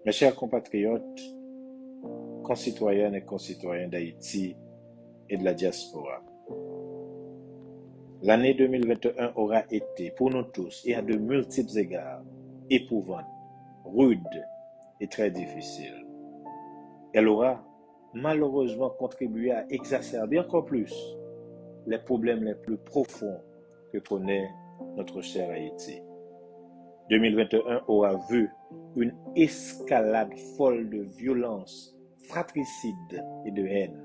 Mes chers compatriotes, concitoyennes et concitoyens d'Haïti et de la diaspora, l'année 2021 aura été, pour nous tous et à de multiples égards, éprouvante, rude et très difficile. Elle aura malheureusement contribué à exacerber encore plus les problèmes les plus profonds que connaît notre cher Haïti. 2021 aura vu une escalade folle de violence, fratricide et de haine.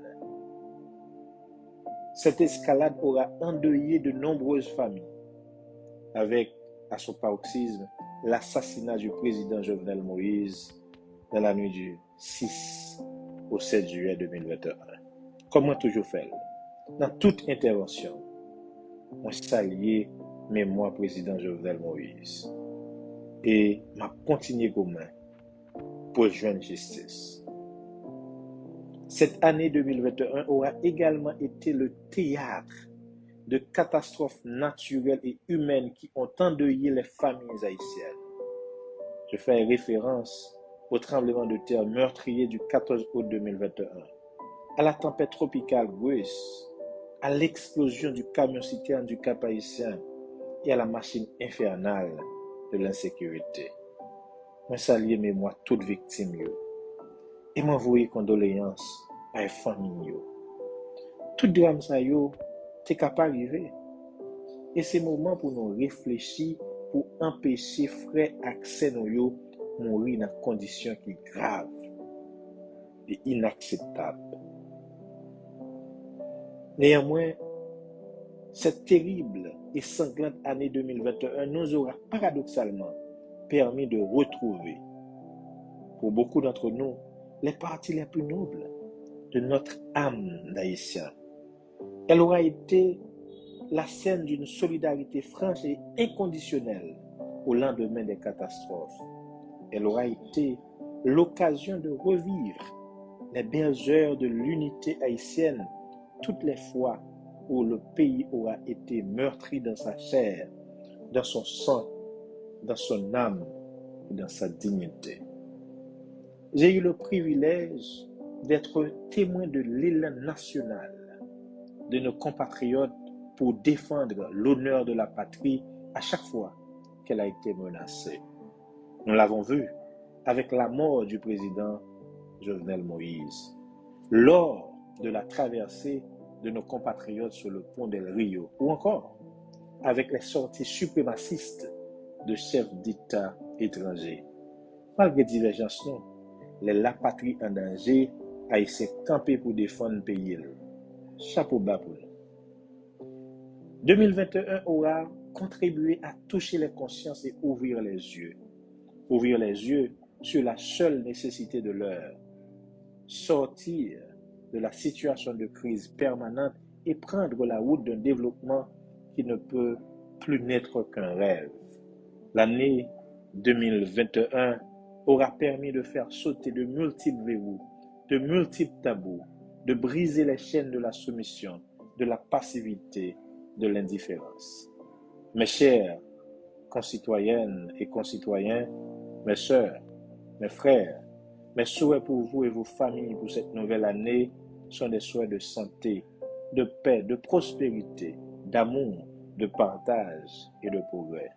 Cette escalade aura endeuillé de nombreuses familles, avec, à son paroxysme, l'assassinat du président Jovenel Moïse dans la nuit du 6 au 7 juillet 2021. Comme moi toujours fait, dans toute intervention, on salue mémoire président Jovenel Moïse et m'a continué comme pour joindre justice. Cette année 2021 aura également été le théâtre de catastrophes naturelles et humaines qui ont endeuillé les familles haïtiennes. Je fais référence au tremblement de terre meurtrier du 14 août 2021, à la tempête tropicale Grace, à l'explosion du camion-citerne du Cap-Haïtien et à la machine infernale de l'insécurité. Je salue mémoire toutes victimes et m'envoie condoléances à les familles. Tout drame ça yo, t'es capable d'arriver. Et c'est le moment pour nous réfléchir pour empêcher frère accès nous yo mourir dans conditions qui graves et inacceptables. Néanmoins, cette terrible et sanglante année 2021 nous aura paradoxalement permis de retrouver, pour beaucoup d'entre nous, les parties les plus nobles de notre âme d'Haïtien. Elle aura été la scène d'une solidarité franche et inconditionnelle au lendemain des catastrophes. Elle aura été l'occasion de revivre les belles heures de l'unité haïtienne toutes les fois où le pays aura été meurtri dans sa chair, dans son sang, dans son âme et dans sa dignité. J'ai eu le privilège d'être témoin de l'élan national de nos compatriotes pour défendre l'honneur de la patrie à chaque fois qu'elle a été menacée. Nous l'avons vu avec la mort du président Jovenel Moïse, lors de la traversée de nos compatriotes sur le pont del Rio, ou encore avec les sorties suprémacistes de chefs d'État étrangers. Malgré divergences, la patrie en danger a essayé de camper pour défendre le pays. Chapeau bas pour nous. 2021 aura contribué à toucher les consciences et ouvrir les yeux. Ouvrir les yeux sur la seule nécessité de l'heure. Sortir de la situation de crise permanente et prendre la route d'un développement qui ne peut plus n'être qu'un rêve. L'année 2021 aura permis de faire sauter de multiples verrous, de multiples tabous, de briser les chaînes de la soumission, de la passivité, de l'indifférence. Mes chers concitoyennes et concitoyens, mes sœurs, mes frères, mes souhaits pour vous et vos familles pour cette nouvelle année sont des souhaits de santé, de paix, de prospérité, d'amour, de partage et de progrès.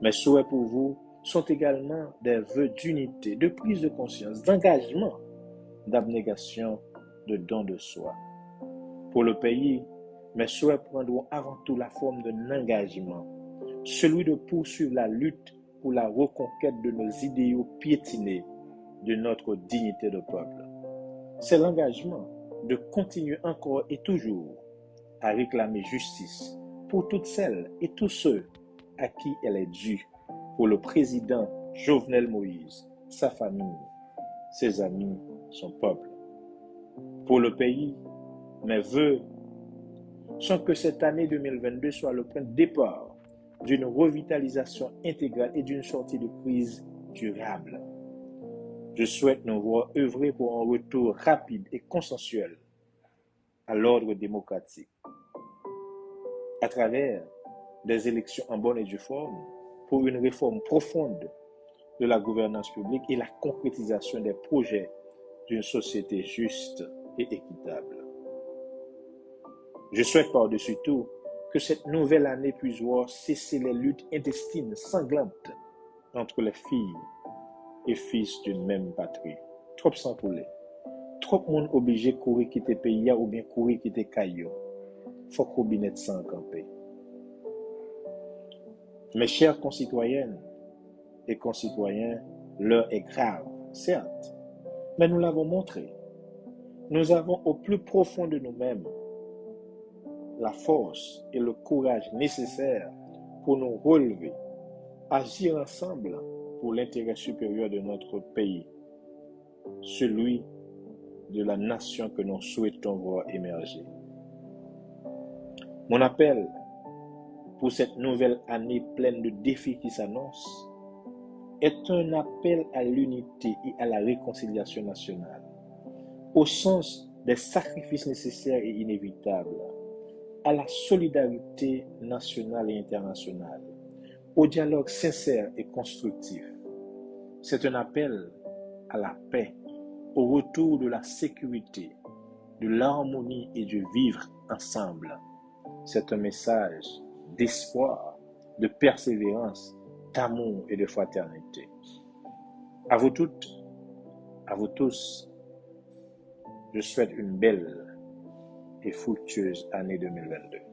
Mes souhaits pour vous sont également des vœux d'unité, de prise de conscience, d'engagement, d'abnégation, de don de soi. Pour le pays, mes souhaits prendront avant tout la forme d'un engagement, celui de poursuivre la lutte pour la reconquête de nos idéaux piétinés, de notre dignité de peuple. C'est l'engagement de continuer encore et toujours à réclamer justice pour toutes celles et tous ceux à qui elle est due, pour le président Jovenel Moïse, sa famille, ses amis, son peuple. Pour le pays, mes vœux sont que cette année 2022 soit le point de départ d'une revitalisation intégrale et d'une sortie de crise durable. Je souhaite nous voir œuvrer pour un retour rapide et consensuel à l'ordre démocratique, à travers des élections en bonne et due forme, pour une réforme profonde de la gouvernance publique et la concrétisation des projets d'une société juste et équitable. Je souhaite par-dessus tout que cette nouvelle année puisse voir cesser les luttes intestines sanglantes entre les filles et fils d'une même patrie. Trop sans poulet. Trop de monde obligé de courir quitter le pays ou bien courir quitter Caillou. Faut qu'on binette sans camper. Mes chères concitoyennes et concitoyens, l'heure est grave, certes, mais nous l'avons montré. Nous avons au plus profond de nous-mêmes la force et le courage nécessaires pour nous relever, agir ensemble pour l'intérêt supérieur de notre pays, celui de la nation que nous souhaitons voir émerger. Mon appel pour cette nouvelle année pleine de défis qui s'annoncent est un appel à l'unité et à la réconciliation nationale, au sens des sacrifices nécessaires et inévitables, à la solidarité nationale et internationale, au dialogue sincère et constructif. C'est un appel à la paix, au retour de la sécurité, de l'harmonie et du vivre ensemble. C'est un message d'espoir, de persévérance, d'amour et de fraternité. À vous toutes, à vous tous, je souhaite une belle et fructueuse année 2022.